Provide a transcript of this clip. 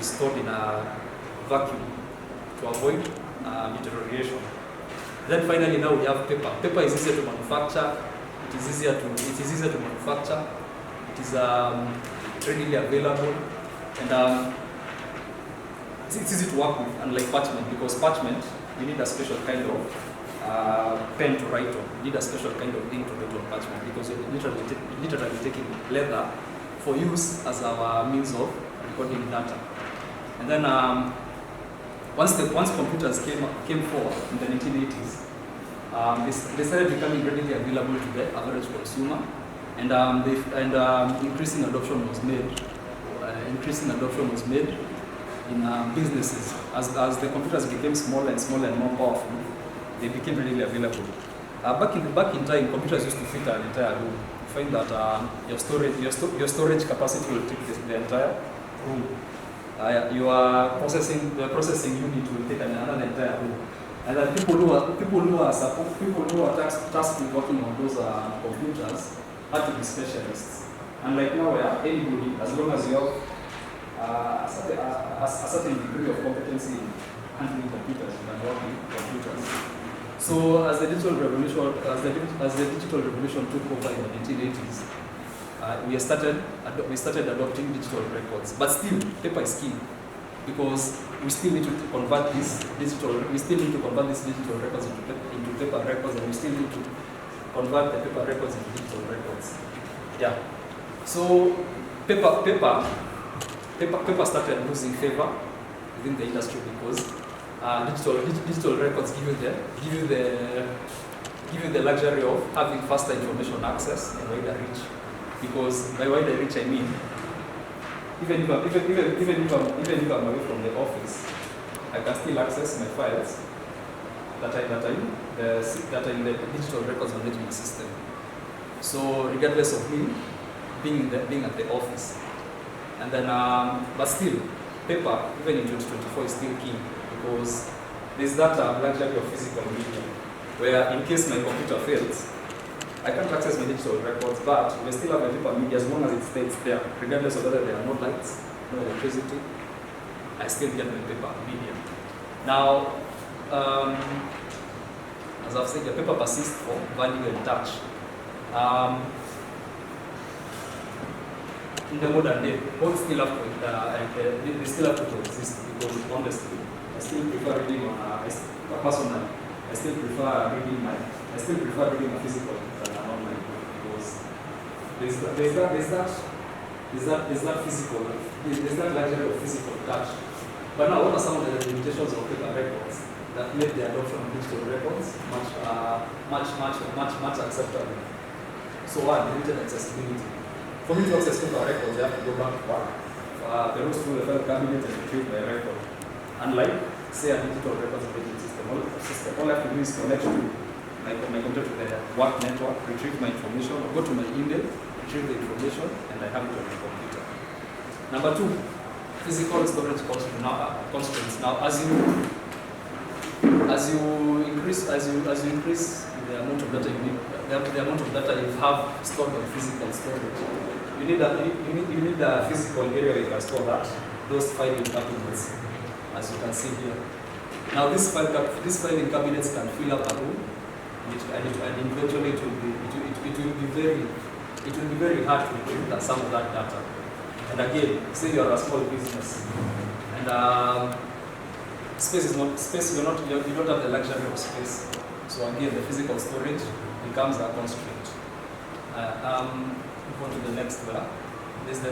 is stored in a vacuum to avoid deterioration. Then finally now we have paper. Paper is easier to manufacture. It is easier to manufacture. It is readily available, and it's easy to work with, unlike parchment, because parchment you need a special kind of pen to write on. You need a special kind of ink to write on parchment, because you're literally taking leather for use as our means of recording data. And then once computers came forth in the 1980s, they started becoming readily available to the average consumer, and increasing adoption was made in businesses. As the computers became smaller and more powerful, they became readily available. Back in time, computers used to fit an entire room. You find that your storage capacity will take the entire room. Your processing unit will take another entire room. And then people who are tasked with working on those computers had to be specialists. And like now, anybody, as long as you have a certain degree of competency in handling computers, you can work with computers. So as the digital revolution took over in the 1980s, we started adopting digital records. But still, paper is key, because we still need to convert these digital records into paper records, and we still need to convert the paper records into digital records. Yeah. So paper started losing favor within the industry, because digital records give you the luxury of having faster information access and wider reach. Because by wider reach I mean, even if I'm away from the office, I can still access my files that are in the digital records management system. So regardless of me being at the office, and then but still, paper even in 2024 is still key, because there's that luxury of physical media, where in case my computer fails, I can't access my digital records, but we still have a paper media as long as it stays there, regardless of whether there are no lights, no electricity. I still get my paper media. Now, as I've said, the paper persists for value and touch. In the modern day, both still have to, they still have to exist, because honestly, I still prefer reading on personally. I still prefer reading my physical than an online book, because there's that luxury of physical touch. But now, what are some of the limitations of paper records that make the adoption of digital records much acceptable? So one, limited accessibility. For me to access paper records, I have to go back to work, peruse through the file cabinet and retrieve my record. Unlike, say, a digital records management system, all I have to do is connect to my computer to the work network, retrieve my information, or go to my email, retrieve the information, and I have it on my computer. Number two, physical storage constraints. Now, as you increase the amount of data you need, the amount of data you have stored on physical storage, you need a physical area where you can store those filing cabinets, as you can see here. Now, these filing cabinets can fill up a room, and eventually it will be very hard to retrieve some of that data. And again, say you are a small business, and you don't have the luxury of space. So again, the physical storage becomes a constraint. Move on to the next one. There's the